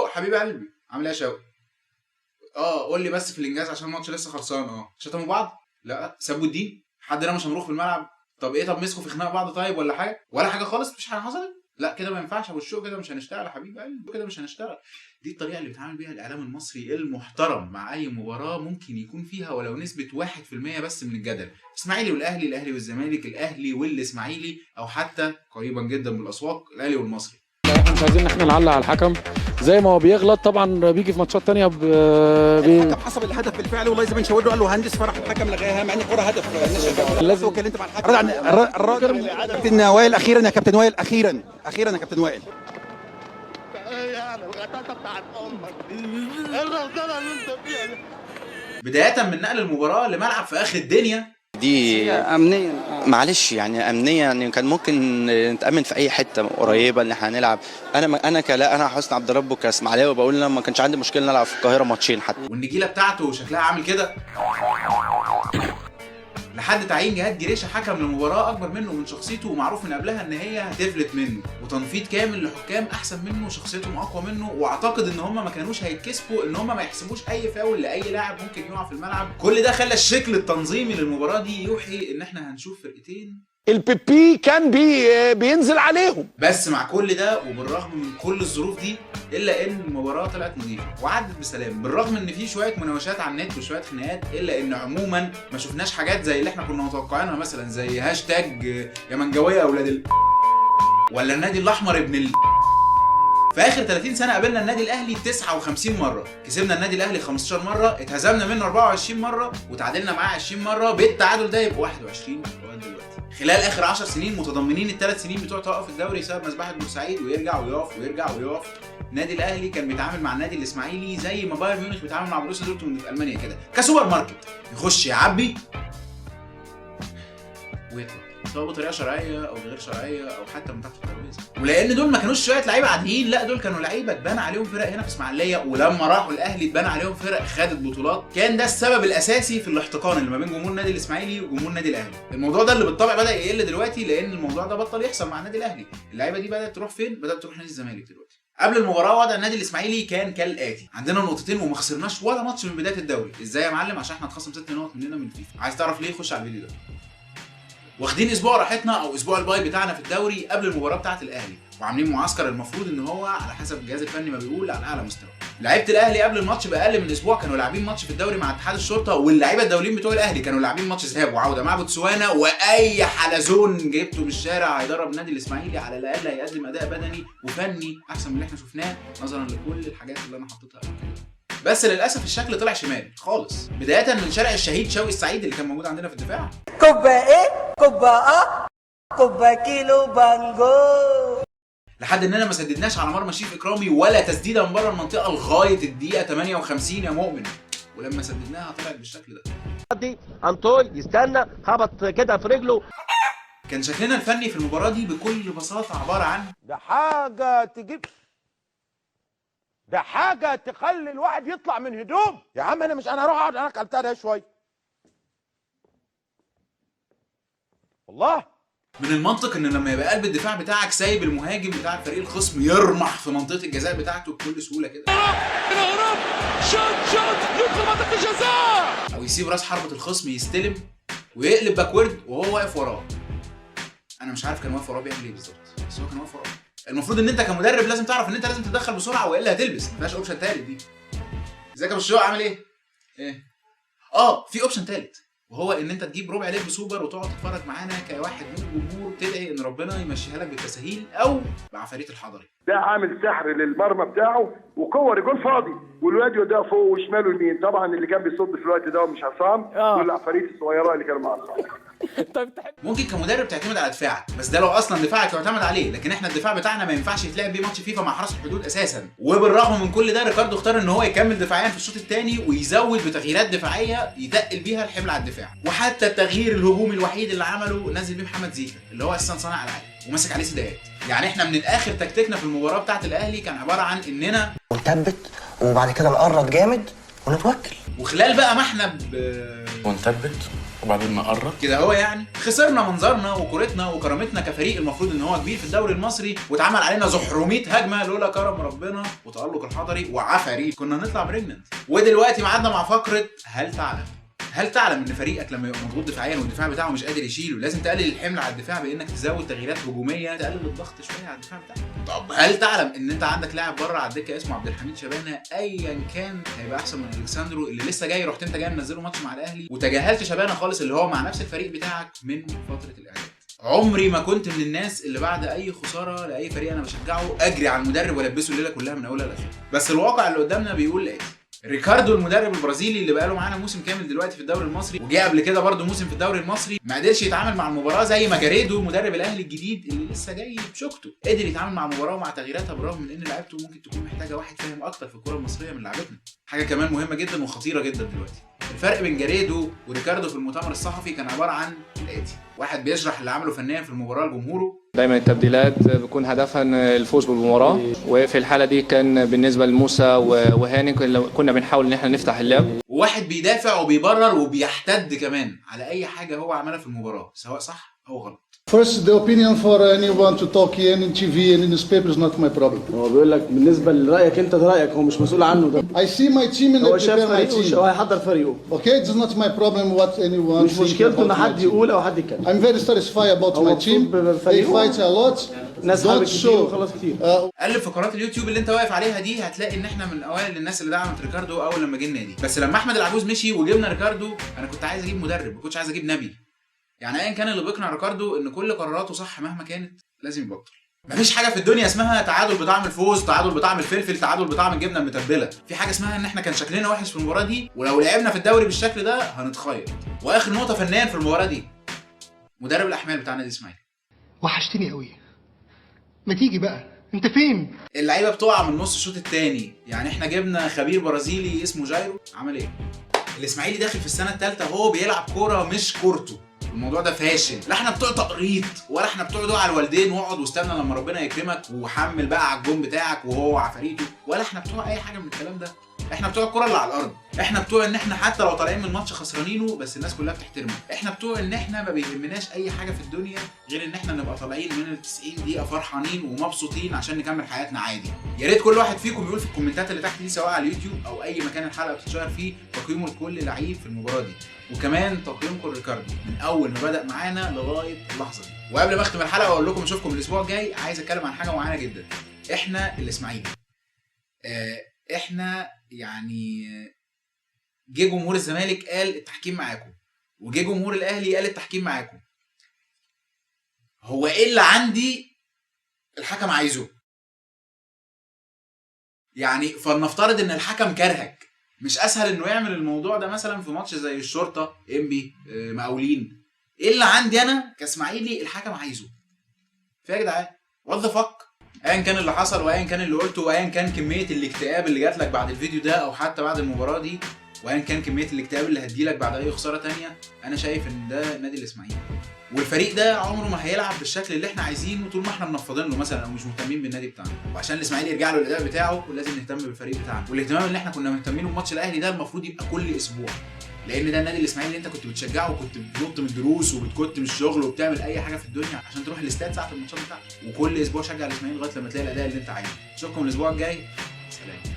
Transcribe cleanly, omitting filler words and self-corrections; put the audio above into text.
شوقي حبيب قلبي، عامل ايه يا شوقي؟ قول لي بس في الانجاز عشان الماتش لسه خلصان. شتموا بعض؟ لا. سابوا الدين؟ حد رمى شمروخ في الملعب؟ طب ايه، طب مسكوا في خناق بعض طيب ولا حاجه؟ ولا حاجه خالص، مفيش حاجه حصلت؟ لا كده ما ينفعش ابو الشوق، كده مش هنشتغل يا حبيب قلبي، كده مش هنشتغل. دي الطريقه اللي بيتعامل بيها الاعلام المصري المحترم مع اي مباراه ممكن يكون فيها ولو نسبه 1% بس من الجدل. اسماعيلي والاهلي، الاهلي والزمالك، الاهلي والاسماعيلي، او حتى قريبا جدا بالاسواق الاهلي والمصري. احنا مش عايزين ان احنا نعلق على الحكم زي ما هو بيغلط، طبعا بيجي في ماتشات ثانيه الحكم حسب الهدف بالفعل، والله زي ما شاور له قال له هندس، فرح الحكم لغاها مع ان الكره هدف. لازم اتكلمت مع الحكم الراجل. كابتن وائل اخيرا يا كابتن وائل، اخيرا يا كابتن وائل. بدايه من نقل المباراه لملعب في اخر الدنيا دي امنيا معلش يعني امنيه، يعني كان ممكن نتامن في اي حته قريبه ان احنا هنلعب. انا حسني عبد ربه كاسماعيلاوي بقول ان ما كانش عندي مشكله نلعب في القاهره ماتشين حتى. والنجيله بتاعته شكلها عامل كده لحد تعيين جهاد جريشه حكم للمباراه اكبر منه ومن شخصيته، ومعروف من قبلها ان هي هتفلت منه، وتنفيذ كامل لحكام احسن منه وشخصيتهم اقوى منه. واعتقد ان هم ما كانوش هيتكسفوا ان هم ما يحسبوش اي فاول لاي لاعب ممكن يقع في الملعب. كل ده خلى الشكل التنظيمي للمباراه دي يوحي ان احنا هنشوف فرقتين البيبي كان بينزل عليهم. بس مع كل ده وبالرغم من كل الظروف دي الا ان المباراه طلعت نظيفه وعدت بسلام، بالرغم ان في شويه مناوشات على النت وشويه خناقات، الا ان عموما ما شفناش حاجات زي اللي احنا كنا متوقعينها، مثلا زي هاشتاج يا منجويه اولاد ولا النادي الاحمر ابن في اخر 30 سنه قابلنا النادي الاهلي 59 مره، كسبنا النادي الاهلي 15 مره، اتهزمنا منه 24 مره، وتعادلنا معاه 20 مره. بالتعادل ده يبقى 21 لغايه دلوقتي. خلال اخر 10 سنين متضمنين الثلاث سنين بتوع توقف الدوري بسبب مذبحه بورسعيد ويرجع ويقف ويرجع ويقف. النادي الاهلي كان بيتعامل مع النادي الاسماعيلي زي ما بايرن ميونخ بيتعامل مع بروسيا دورتموند في المانيا كده، كسوبر ماركت، يخش يعبي ويطلع، سواء بطريقه شرعيه او غير شرعيه او حتى من تحت الترابيزه. ولان دول ما كانوش شويه لعيبه عاديين، لا دول كانوا لعيبه اتبنى عليهم فرق هنا في اسماعيليه، ولما راحوا الاهلي اتبنى عليهم فرق خدت بطولات. كان ده السبب الاساسي في الاحتقان اللي ما بين جمهور النادي الاسماعيلي وجمهور النادي الاهلي. الموضوع ده اللي بالطبع بدا يقل دلوقتي، لان الموضوع ده بطل يحصل مع النادي الاهلي. اللعيبه دي بدات تروح فين؟ بدات تروح نادي الزمالك دلوقتي. قبل المباراه وضع النادي الاسماعيلي كان كالاتي: عندنا نقطتين وما خسرناش ولا ماتش من بدايه الدوري. ازاي يا معلم؟ عشان احنا اتخصم 6 نقط مننا من الفيفا. عايز تعرف ليه؟ خش على الفيديو ده. واخدين اسبوع راحتنا او اسبوع الباي بتاعنا في الدوري قبل المباراه بتاعه الاهلي، وعاملين معسكر المفروض ان هو على حسب الجهاز الفني ما بيقول على اعلى مستوى. لعيبه الاهلي قبل الماتش باقل من اسبوع كانوا لاعبين ماتش في الدوري مع اتحاد الشرطه، واللعيبه الدوليين بتوع الاهلي كانوا لاعبين ماتش ذهاب وعوده مع بوتسوانا، واي حلزون جبته من الشارع هيدرب النادي الاسماعيلي على الاقل هيقدم اداء بدني وفني احسن من اللي احنا شفناه نظرا لكل الحاجات اللي انا حطيتها قبل كده. بس للاسف الشكل طلع شمال خالص، بدايه من شارع الشهيد شوقي السعيد اللي كان موجود عندنا في الدفاع. كوبا ايه؟ كوبا كوبا كيلو بانجو، لحد اننا ما سددناش على مرمى شريف اكرامي ولا تسديده من بره المنطقه لغايه الدقيقه 58 يا مؤمن، ولما سددناها طلعت بالشكل ده. دي انطول يستنى خبط كده في رجله. كان شكلنا الفني في المباراه دي بكل بساطه عباره عن ده حاجه تخلي الواحد يطلع من هدوم. يا عم انا هروح اقعد هناك على البتاع ده شويه. والله من المنطق ان لما يبقى قلب الدفاع بتاعك سايب المهاجم بتاع الفريق الخصم يرمح في منطقه الجزاء بتاعته بكل سهوله كده، شوت يدخل منطقه الجزاء، او يسيب راس حربه الخصم يستلم ويقلب باكورد وهو واقف وراه. انا مش عارف كان واقف وراه بيعمل ايه بالظبط، بس هو كان واقف وراه. المفروض ان انت كمدرب لازم تعرف ان انت لازم تتدخل بسرعه والا هتلبس، ما فيهاش اوبشن ثالث دي. ازيك يا ابو الشوق عامل ايه؟ في اوبشن ثالث، وهو ان انت تجيب ربع لب سوبر وتقعد تتفرج معانا كواحد من الجمهور تدعي ان ربنا يمشيها لك بالتساهيل او بعفاريت الحضري. ده عامل سحر للمرمى بتاعه وكور يكون فاضي والواد ده فوق وشماله ويمين. طبعا اللي كان بيصد في الوقت ده مش عصام، دول العفاريت الصغيره اللي كانوا مع عصام. ممكن كمدرب تعتمد على دفاعك، بس ده لو اصلا دفاعك يعتمد عليه، لكن احنا الدفاع بتاعنا ما ينفعش يتلعب بيه ماتش فيفا مع حرس الحدود اساسا. وبالرغم من كل ده ريكاردو اختار ان هو يكمل دفاعيا في الشوط الثاني ويزود بتغييرات دفاعيه يتقل بيها الحمل على الدفاع. وحتى التغيير الهجومي الوحيد اللي عمله نزل بيه محمد زيكا اللي هو اساسا صانع العاب وماسك عليه سدايات. يعني احنا من الاخر تكتيكنا في المباراه بتاعه الاهلي كان عباره عن اننا ونثبت وبعد كده نقرب جامد ونتوكل. وخلال بقى ما احنا ونثبت وبعدين نقرب كده هو يعني خسرنا منظرنا وكورتنا وكرامتنا كفريق المفروض ان هو كبير في الدوري المصري، واتعمل علينا زحرومية هجمه لولا كرم ربنا وتألق الحضري وعفري كنا نطلع بريجننت. ودلوقتي معادنا مع فقره هل تعلم ان فريقك لما يبقى مضغوط دفاعيا والدفاع بتاعه مش قادر يشيله لازم تقلل الحمل على الدفاع بانك تزود تغييرات هجوميه تقلل الضغط شويه على الدفاع بتاعك؟ طب هل تعلم ان انت عندك لاعب بره على الدكه اسمه عبد الحميد شبانه ايا كان هيبقى احسن من الكساندرو اللي لسه جاي، رحت انت جاي منزله ماتش مع الاهلي وتجاهلت شبانه خالص اللي هو مع نفس الفريق بتاعك من فتره الاعداد؟ عمري ما كنت من الناس اللي بعد اي خساره لاي فريق انا بشجعه اجري على المدرب والبسه الليله كلها من اولها لاخرها، بس الواقع اللي قدامنا بيقول ايه؟ ريكاردو المدرب البرازيلي اللي بقاله معانا موسم كامل دلوقتي في الدوري المصري وجاء قبل كده برده موسم في الدوري المصري ما قدرش يتعامل مع المباراه زي ما جاريدو مدرب الاهلي الجديد اللي لسه جاي بشوكته قدر يتعامل مع المباراه ومع تغييراتها، بالرغم من ان لعيبته ممكن تكون محتاجه واحد فاهم اكتر في الكره المصريه من لعيبتنا. حاجه كمان مهمه جدا وخطيره جدا دلوقتي، الفرق بين جاريدو وريكاردو في المؤتمر الصحفي كان عباره عن الاتي: واحد بيشرح اللي عمله فنيا في المباراه لجمهوره، دايما التبديلات بيكون هدفها الفوز بالمباراه، وفي الحاله دي كان بالنسبه لموسى وهاني كنا بنحاول ان احنا نفتح اللعب. وواحد بيدافع وبيبرر وبيحتد كمان على اي حاجه هو عملها في المباراه سواء صح او غلط. First, the opinion for anyone to talk here in TV and in newspapers is not my problem. هو بيقول لك بالنسبه لرايك انت ده رايك، هو مش مسؤول عنه ده. I see my team and I prepare my team. هو هيحضر فريقه. Okay, it's not my problem what anyone. مش مشكلته ان حد يقول او حد يتكلم. I'm very satisfied about my team. They fight a lot. ناس حابب كتير وخلاص كتير. قلب في قناه اليوتيوب اللي انت واقف عليها دي هتلاقي ان احنا من اوائل الناس اللي دعمت ريكاردو اول لما جه النادي، بس لما احمد العجوز مشي وجبنا ريكاردو انا كنت عايز اجيب مدرب، ما كنتش عايز اجيب نبي. يعني ايا كان اللي بيقنع ريكاردو ان كل قراراته صح مهما كانت لازم يبطل. مفيش حاجه في الدنيا اسمها تعادل بطعم الفوز، تعادل بطعم الفلفل، تعادل بطعم الجبنه المتبله. في حاجه اسمها ان احنا كان شكلنا وحش في المباراه دي ولو لعبنا في الدوري بالشكل ده هنتخير. واخر نقطه فنيا في المباراه دي، مدرب الاحمال بتاع نادي اسماعيلي وحشتني قوي، ما تيجي بقى انت فين؟ اللعيبه بتقع من نص الشوط الثاني، يعني احنا جبنا خبير برازيلي اسمه جايرو عمل ايه؟ الاسماعيلي داخل في السنه الثالثه هو بيلعب كوره مش كورته. الموضوع ده فاشل، لا احنا بتوع تقريط ولا احنا بتوع دعاء على الوالدين واقعد واستنى لما ربنا يكرمك وحمل بقى على الجون بتاعك وهو عفاريته، ولا احنا بتوع اي حاجه من الكلام ده. احنا بتوع الكوره اللي على الارض، احنا بتوع ان احنا حتى لو طالعين من الماتش خسرانينه بس الناس كلها بتحترمه، احنا بتوع ان احنا ما بيهمناش اي حاجه في الدنيا غير ان احنا نبقى طالعين من ال 90 دقيقه فرحانين ومبسوطين عشان نكمل حياتنا عادي. يا ريت كل واحد فيكم يقول في الكومنتات اللي تحت دي سواء على اليوتيوب او اي مكان الحلقه بتتشهر فيه تقييمه لكل لعيب في المباراه دي، وكمان تقييمكم لريكاردو من اول ما بدا معانا لغايه اللحظه دي. وقبل ما اختم الحلقه واقول لكم اشوفكم الاسبوع الجاي، عايز اتكلم عن حاجه معينه جدا. احنا الاسماعيلي احنا يعني جه جمهور الزمالك قال التحكيم معاكم، وجه جمهور الاهلي قال التحكيم معاكم. هو ايه اللي عندي الحكم عايزه؟ يعني فلنفترض ان الحكم كرهك، مش اسهل انه يعمل الموضوع ده مثلا في ماتش زي الشرطه انبي مقاولين؟ ايه اللي عندي انا كاسماعيلي الحكم عايزه؟ في يا جدعان وات ذا فك؟ ايا كان اللي حصل وايا كان اللي قلته وايا كان كميه الاكتئاب اللي جات لك بعد الفيديو ده او حتى بعد المباراه دي، وايا كان كميه الاكتئاب اللي هتجيلك بعد اي خساره تانية، انا شايف ان ده نادي الاسماعيلي، والفريق ده عمره ما هيلعب بالشكل اللي احنا عايزينه طول ما احنا منفضين له مثلا او مش مهتمين بالنادي بتاعنا. وعشان الاسماعيلي يرجع له الاداء بتاعه لازم نهتم بالفريق بتاعنا، والاهتمام اللي احنا كنا مهتمينه بماتش الاهلي ده المفروض يبقى كل اسبوع، لان ده النادي الاسماعيلي اللي انت كنت بتشجعه وكنت بتنط من الدروس وبتكت من الشغل وبتعمل اي حاجه في الدنيا عشان تروح الاستاد ساعه الماتشات بتاعتك، وكل اسبوع شجع الاسماعيلي لغايه لما تلاقي الاداء اللي انت عايزه. اشوفكم الاسبوع الجاي، سلام.